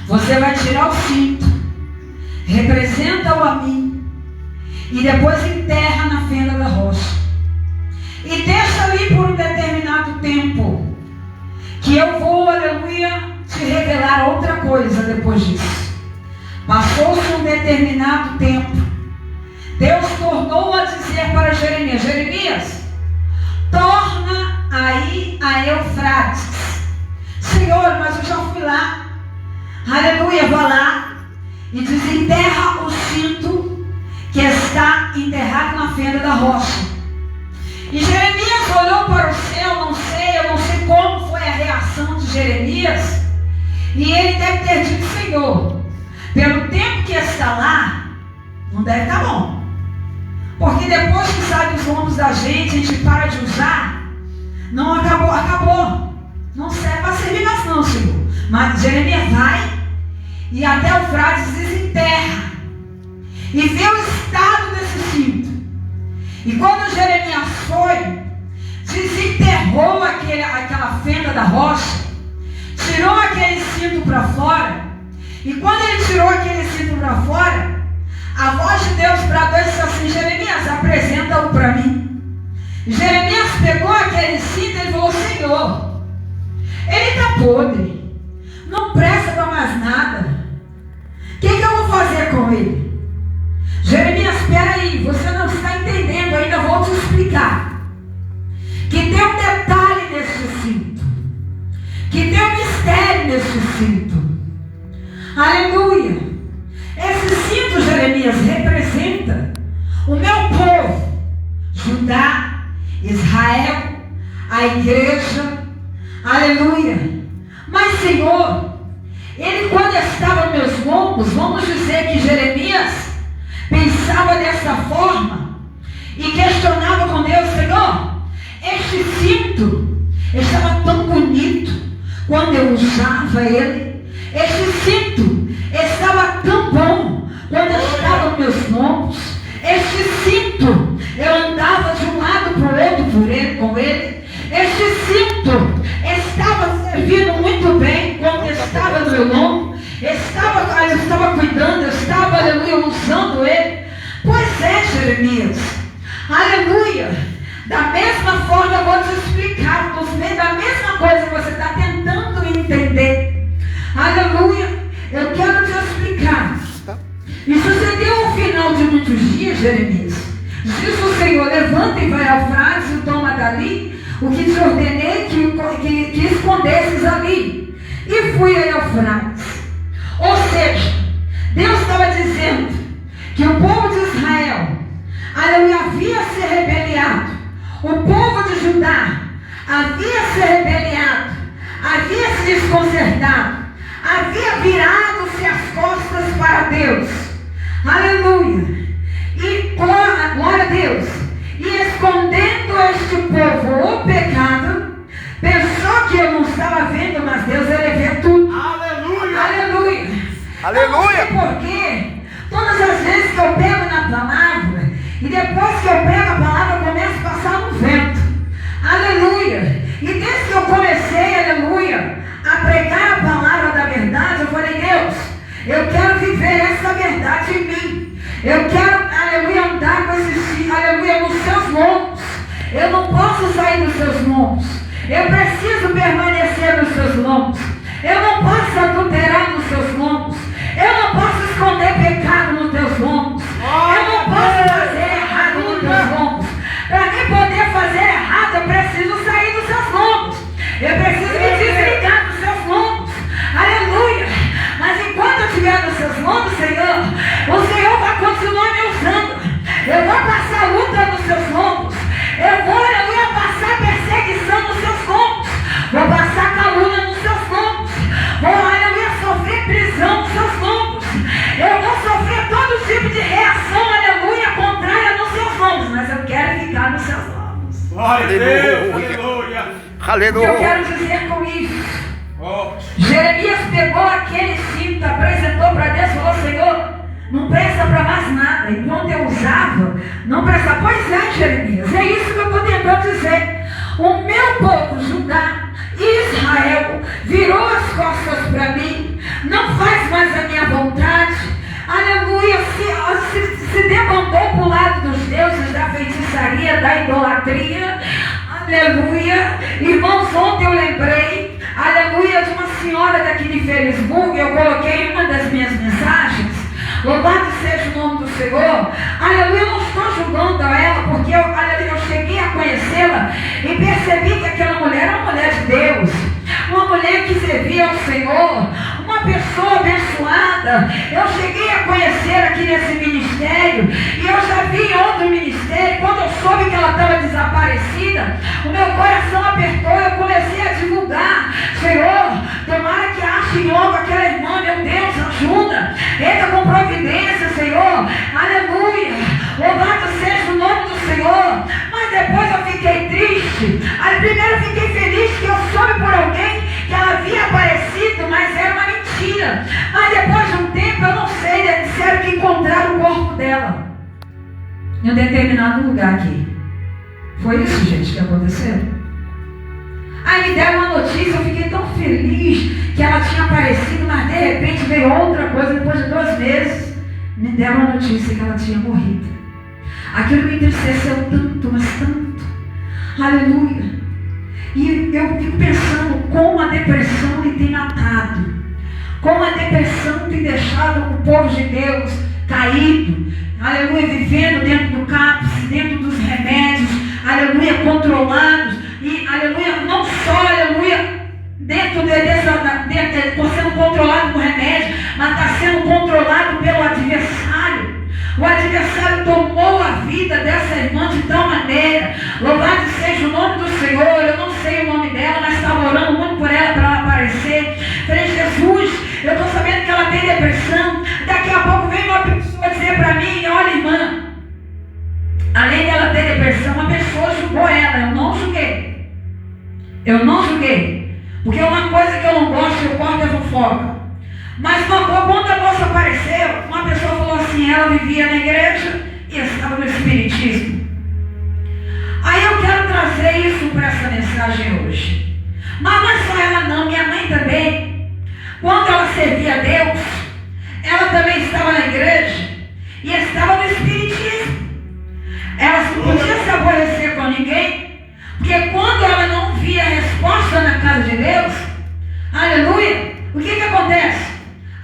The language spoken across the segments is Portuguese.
Você vai tirar o cinto, representa-o a mim, e depois enterra na fenda da rocha. E deixa ali por um determinado tempo, que eu vou, aleluia, te revelar outra coisa depois disso. Passou-se um determinado tempo, Deus tornou a dizer para Jeremias: Jeremias, torna aí a Eufrates. Senhor, mas eu já fui lá. Aleluia, vá lá e desenterra o cinto que está enterrado na fenda da rocha. E Jeremias olhou para o céu, eu não sei como foi a reação de Jeremias. E ele deve ter dito: Senhor, pelo tempo que está lá, não deve estar bom. Porque depois que sai dos ombros da gente, a gente para de usar. Não acabou. Não serve para servir mais não, Senhor. Mas Jeremias vai e até o Eufrates desenterra. E vê o estado desse cinto. E quando Jeremias foi, desenterrou aquela fenda da rocha, tirou aquele cinto para fora. E quando ele tirou aquele cinto para fora, a voz de Deus bradou e disse assim: Jeremias, apresenta-o para mim. Jeremias pegou aquele cinto e ele falou: Senhor, ele está podre, não presta para mais nada. O que eu vou fazer com ele? Jeremias, espera aí, você não está entendendo, ainda vou te explicar. Que tem um detalhe nesse cinto, que tem um mistério nesse cinto. Aleluia. Esse cinto, Jeremias, representa o meu povo, Judá, Israel, a igreja. Aleluia. Mas, Senhor, ele quando estava nos meus ombros, vamos dizer que Jeremias pensava dessa forma e questionava com Deus: Senhor, este cinto estava tão bonito quando eu usava ele. Este cinto estava tão bom quando eu estava nos meus ombros. Este cinto, eu andava de um lado para o outro com ele. Este cinto estava servindo muito bem quando estava no meu ombro. Eu estava cuidando, eu estava, aleluia, usando ele. Pois é, Jeremias, aleluia. Da mesma forma eu vou te explicar, da mesma coisa que você está tentando entender. Aleluia, eu quero te explicar. E sucedeu ao final de muitos dias, Jeremias, disse o Senhor: levanta e vai ao Eufrates e toma dali o que te ordenei que escondesses ali. E fui a Eufrates. Ou seja, Deus estava dizendo que o povo de Israel, aleluia, havia se rebeliado. O povo de Judá havia se rebeliado, havia se desconcertado, havia virado-se as costas para Deus. Aleluia. E glória a Deus. E escondendo este povo o pecado, pensou que eu não estava vendo, mas Deus ele vê tudo. Aleluia. Aleluia. Aleluia. Porque todas as vezes que eu pego na palavra, e depois que eu pego a palavra, eu começo a passar no vento. Aleluia. E desde que eu comecei, aleluia, a pregar a palavra da verdade, eu falei: Deus, eu quero viver essa verdade em mim. Eu quero, aleluia, andar com esse, aleluia, nos seus lombos. Eu não posso sair dos seus lombos. Eu preciso permanecer nos seus lombos. Eu não posso adulterar nos seus lombos. Eu não posso esconder pecado nos teus lombos. Eu não posso fazer errado nos teus lombos. Para mim poder fazer errado, eu preciso sair dos seus lombos. Eu preciso me desligar dos seus lombos. Aleluia. Mas enquanto eu estiver nos seus lombos, Senhor, o Senhor vai continuar me usando. Eu vou passar luta nos seus lombos. Eu vou, aleluia, passar perseguição nos seus lombos. Vou passar calúnia nos seus lombos. Vou, aleluia, sofrer prisão nos seus lombos. Eu vou sofrer todo tipo de reação, aleluia, contrária nos seus lombos. Mas eu quero ficar nos seus lombos. Glória a Deus, aleluia. Aleluia. O que eu quero dizer com isso? Jeremias pegou aquele cinto, apresentou para Deus e falou: Senhor, não presta para mais nada. Enquanto eu usava, não presta. Pois é, Jeremias, é isso que eu estou tentando dizer. O meu povo, Judá e Israel, virou as costas para mim, não faz mais a minha vontade. Aleluia, se debandou para o lado dos deuses, da feitiçaria, da idolatria. Aleluia. Irmãos, ontem eu lembrei, aleluia, de uma senhora daqui de Felisburgo. Eu coloquei em uma das minhas mensagens. Louvado seja o nome do Senhor. Aleluia, eu não estou julgando ela, porque eu cheguei a conhecê-la e percebi que aquela mulher era uma mulher de Deus, uma mulher que servia ao Senhor, uma pessoa abençoada. Eu cheguei a conhecer aqui nesse ministério, e eu já vi em outro ministério. Quando eu soube que ela estava desaparecida, o meu coração apertou. Eu comecei a divulgar: Senhor, tomara que achem logo aquela irmã, meu Deus, ajuda, entra com providência, Senhor. Aleluia, louvado seja o nome do Senhor. Mas depois eu fiquei triste. Primeiro eu fiquei feliz que eu soube por alguém que ela havia aparecido, mas era uma mentira. Mas depois de um tempo, eu não sei, disseram que encontraram o corpo dela em um determinado lugar aqui. Foi isso, gente, que aconteceu? Aí me deram uma notícia, eu fiquei tão feliz que ela tinha aparecido, mas de repente veio outra coisa. Depois de 2 meses, me deram a notícia que ela tinha morrido. Aquilo me entristeceu tanto, mas tanto. Aleluia. E eu fico pensando como a depressão me tem matado, como a depressão tem deixado o povo de Deus caído, aleluia, vivendo dentro do cápside, dentro dos remédios, aleluia, controlados, e aleluia, não só, aleluia, por sendo controlado por remédio, mas está sendo controlado pelo adversário. O adversário tomou a vida dessa irmã de tal maneira. Louvado seja o nome do Senhor. Eu não sei o nome dela, mas estava orando muito por ela para ela aparecer. Falei: Jesus, eu estou sabendo que ela tem depressão. Daqui a pouco vem uma pessoa dizer para mim: olha, irmã, além dela ter depressão, uma pessoa julgou ela. Eu não julguei. Eu não julguei. Porque uma coisa que eu não gosto, eu corto a fofoca. Mas quando a moça apareceu, uma pessoa falou assim: ela vivia na igreja e estava no espiritismo. Aí eu quero trazer isso para essa mensagem hoje. Mas não é só ela não, minha mãe também. Quando ela servia a Deus, ela também estava na igreja e estava no espiritismo. Ela não podia se aborrecer com ninguém, porque quando ela não via resposta na casa de Deus, aleluia, o que acontece?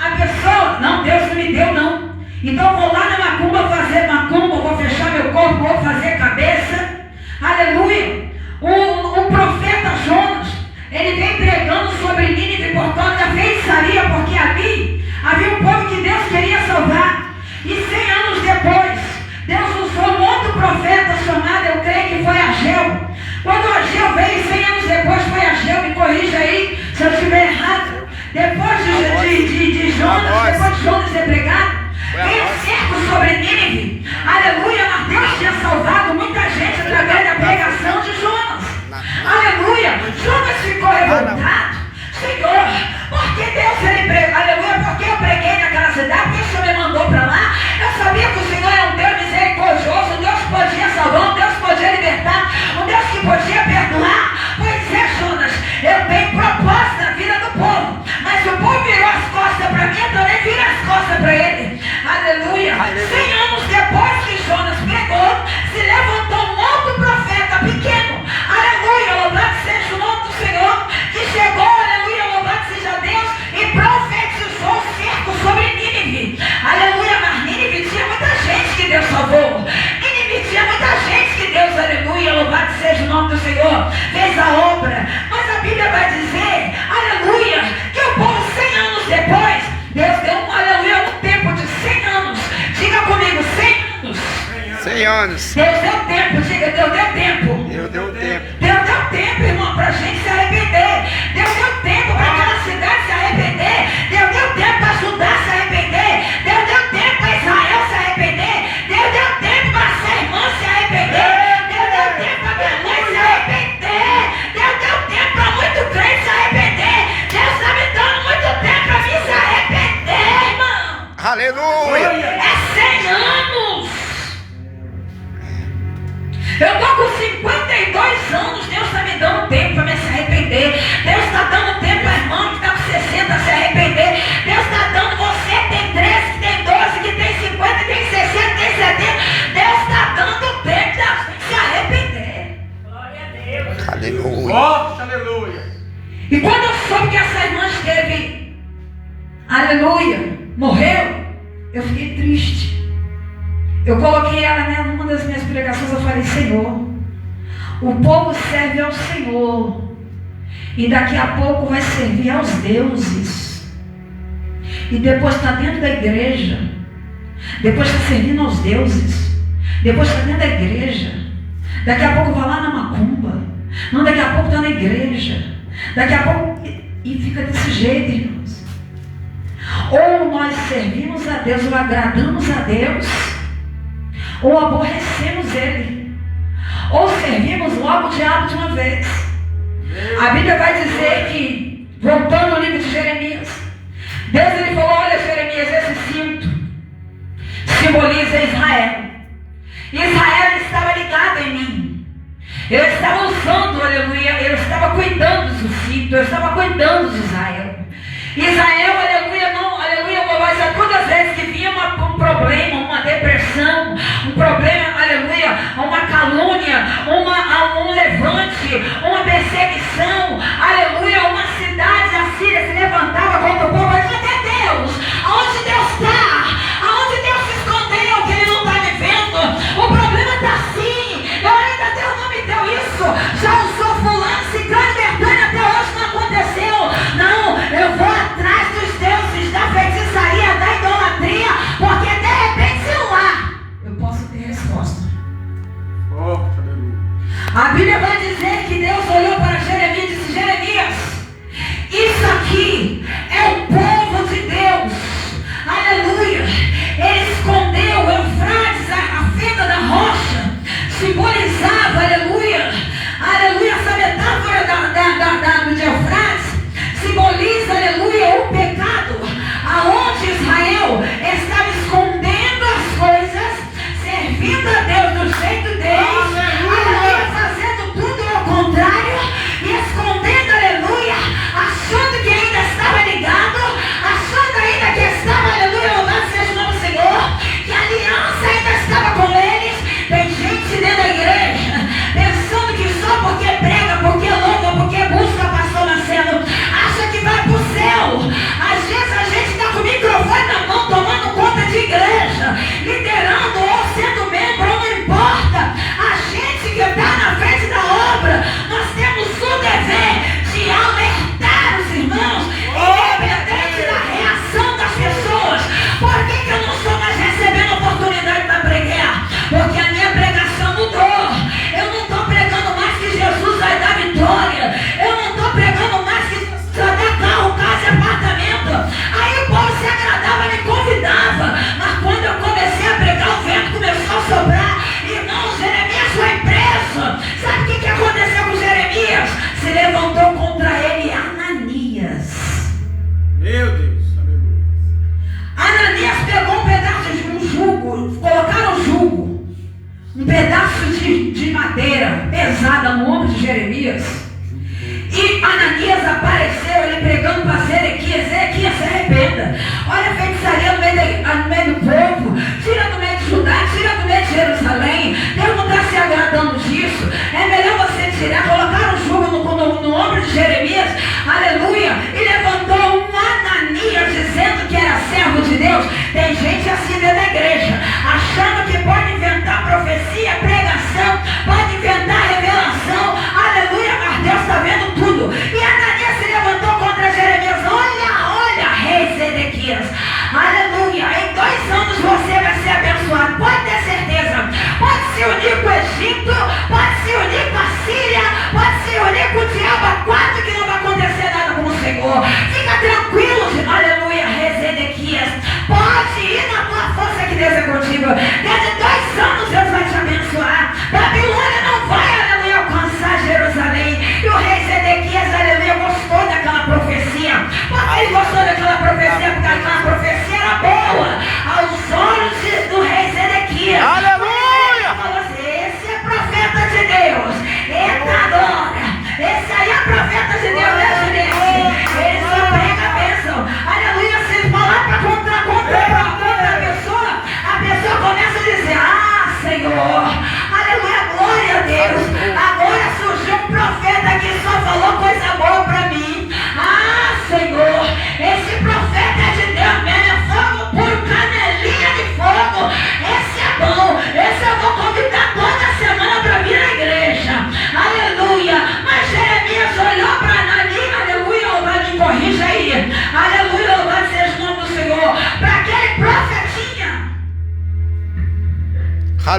A pessoa: não, Deus não me deu não, então vou lá na macumba fazer macumba, vou fechar meu corpo, vou fazer cabeça. Aleluia. O profeta Jonas, ele vem pregando sobre Nínive por causa da feitiçaria, porque ali havia um povo que Deus queria salvar. E 100 anos depois, Deus usou um outro profeta chamado, eu creio que foi Ageu. Quando Ageu veio, 100 anos depois, foi Ageu, me corrija aí se eu estiver errado. Depois de Jonas ter pregado, veio um cerco sobre Nínive. Aleluia, mas Deus tinha salvado muita gente através da pregação de Jonas. Aleluia, Jonas ficou revoltado. Senhor, por que Deus ele pregou? Aleluia, porque eu preguei naquela cidade, porque o Senhor me mandou para lá. Eu sabia que o Senhor é um Deus misericordioso, um Deus que podia salvar, um Deus que podia libertar, um Deus que podia perdoar. Pois é, Jonas, eu tenho propósito na vida do povo, mas o povo virou as costas para mim, eu também viro as costas para ele. Aleluia. 100 anos depois que Jonas pregou, se levantou um outro profeta pequeno, aleluia, louvado seja o nome do Senhor, que chegou, aleluia, louvado seja Deus, e profetizou o cerco sobre Nínive. Aleluia, mas Nínive tinha muita gente que Deus salvou. Nínive tinha muita gente que Deus, aleluia, louvado seja o nome do Senhor, fez a obra. Mas a Bíblia vai dizer, aleluia, que o povo 100 anos depois, Deus deu um, aleluia, um tempo de 100 anos. Diga comigo, 100 anos. 100 anos. Deus deu tempo, diga, Deus deu tempo. Deus deu tempo. Deus deu tempo, irmão, para a gente se arrepender. Deus deu tempo para aquela cidade se arrepender. Deus deu tempo para Judá se arrepender. Deus deu tempo para Israel se arrepender. Deus deu tempo para essa irmã se arrepender. Deus deu tempo para minha mãe se arrepender. Deus deu tempo para muito crente se arrepender. Deus está me dando muito tempo para mim se arrepender, irmão. Aleluia. É 100 anos. Eu estou com 52 anos, Deus está me dando tempo para me se arrepender. Deus está dando tempo para a irmã que está com 60 se arrepender. Deus E quando eu soube que essa irmã esteve, aleluia, morreu, eu fiquei triste. Eu coloquei ela numa das minhas pregações, eu falei, Senhor, o povo serve ao Senhor, e daqui a pouco vai servir aos deuses, e depois está dentro da igreja, depois está servindo aos deuses, depois está dentro da igreja, daqui a pouco vai lá na macumba, não, daqui a pouco está na igreja, daqui a pouco, e fica desse jeito, irmãos. Ou nós servimos a Deus, ou agradamos a Deus, ou aborrecemos Ele, ou servimos logo o diabo de uma vez. A Bíblia vai dizer que, voltando ao livro de Jeremias, Deus ele falou, olha Jeremias, esse cinto simboliza Israel. Israel estava ligado em mim. Eu estava usando, aleluia, eu estava cuidando do cinto, eu estava cuidando de Israel. Israel, aleluia, não, aleluia, mas todas as vezes que vinha um problema, uma depressão, um problema, aleluia, uma calúnia, um levante, uma perseguição, aleluia, uma cidade, a Síria se levantava contra o povo, mas cadê Deus? Aonde Deus está? Aonde Deus se escondeu, que Ele não está me vendo? O problema está assim, eu ainda Deus não me deu isso, já usou fulano, ciclano, verdade, até hoje não aconteceu, não, eu vou atrás dos deuses, da feitiçaria, da idolatria, porque de repente se lá, eu posso ter resposta. Oh, aleluia. A Bíblia vai dizer que Deus olhou para Jeremias e disse, Jeremias,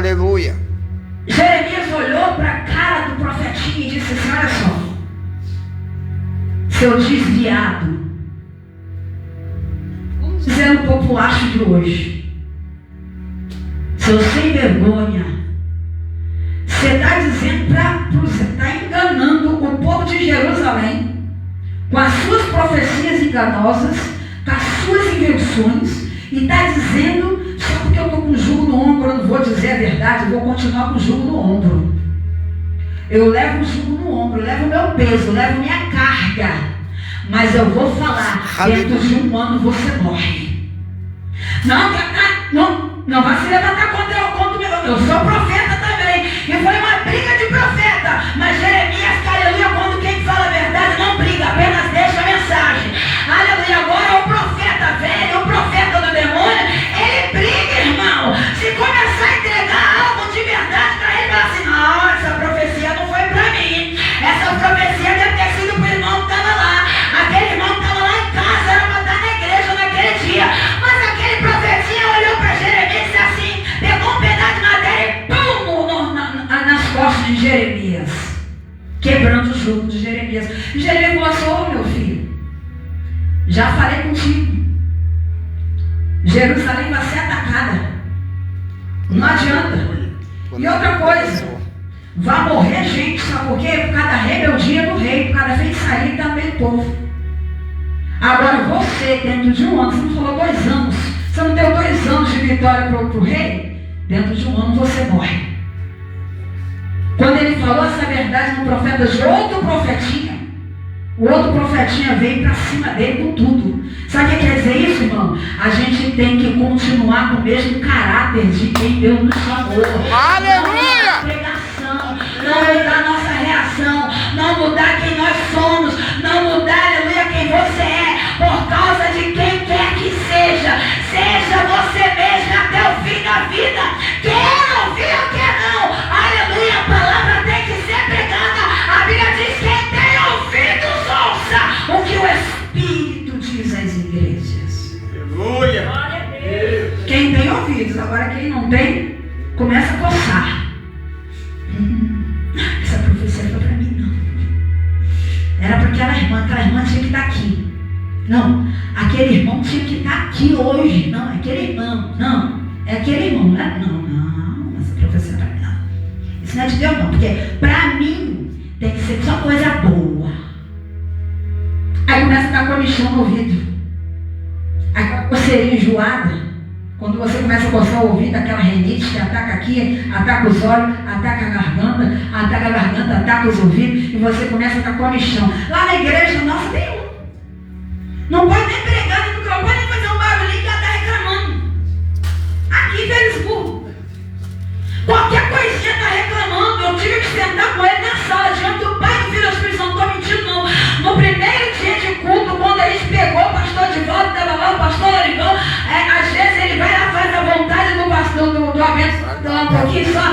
Aleluia. Jeremias olhou para a cara do profetinho e disse assim: olha só, seu desviado, vamos dizer no populacho de hoje, seu sem vergonha, você está dizendo você está enganando o povo de Jerusalém com as suas profecias enganosas, com as suas invenções, e está dizendo, só porque eu estou com o jugo no ombro, eu não vou dizer a verdade, eu vou continuar com o jugo no ombro. Eu levo o jugo no ombro, eu levo o meu peso, eu levo minha carga, mas eu vou falar, dentro de um ano você morre. Não vai se levantar contra o meu, eu sou profeta também, e foi uma briga de profeta, mas Jeremias, aleluia, quando quem fala a verdade não briga, apenas deixa a mensagem. Aleluia, agora o profeta velho, o profeta do demônio, ele briga, irmão. Se começar a entregar algo de verdade para ele, fala assim: não, essa profecia não foi para mim, essa profecia deve ter sido para o irmão que estava lá, aquele irmão que estava lá em casa, era para estar na igreja naquele dia, mas aquele profetinha olhou para Jeremias e disse assim, pegou um pedaço de madeira e pum, nas costas de Jeremias, quebrando o jugo de Jeremias. E Jeremias falou assim: ô meu filho, já falei contigo, Jerusalém vai ser atacada, não adianta. E outra coisa, vai morrer gente, sabe por quê? Por causa da rebeldia do rei, por causa da feitiçaria também do povo. Agora você, dentro de um ano, você não falou 2 anos, você não deu 2 anos de vitória para o rei, dentro de um ano você morre. Quando ele falou essa verdade no profeta de outro profetinha, o outro profetinha veio para cima dele com tudo. Sabe o que quer dizer isso, irmão? A gente tem que continuar com o mesmo caráter de quem Deus nos chamou. Aleluia! Não mudar a pregação, não mudar a nossa reação, não mudar quem nós somos, não mudar, aleluia, quem você é, por causa de quem quer que seja. Seja você mesmo até o fim da vida. Quer ouvir ou quer não? Aleluia, a palavra tem que ser pregada. A Bíblia diz: quem tem ouvidos, ouça o que o Espírito diz às igrejas. Aleluia. Quem tem ouvidos, agora quem não tem, começa a coçar. Essa profecia foi para mim, não. Era para aquela irmã tinha que estar aqui. Não, aquele irmão tinha que estar aqui hoje. Não, aquele irmão, não, é aquele irmão, né? Não, essa profecia é para mim, não. Isso não é de Deus, não, porque para mim tem que ser só coisa boa. Aí começa a dar comichão no ouvido, aquela coceirinha enjoada. Quando você começa a coçar o ouvido, aquela renite que ataca aqui, ataca os olhos, ataca a garganta, ataca os ouvidos, e você começa a estar comichão. Lá na igreja nossa tem um. Não pode nem pregar, nem não pode nem fazer um barulhinho que ela está reclamando. Aqui em Felisburgo. Qualquer coisinha está reclamando. Eu tive que sentar com ele na sala, diante do Pai, do Filho e do Espírito Santo. Não estou mentindo, não. No primeiro dia de culto, quando a gente pegou o pastor de volta, estava lá o pastor Origão, às vezes ele vai lá, faz a vontade do pastor, do abençoado, um pouquinho só,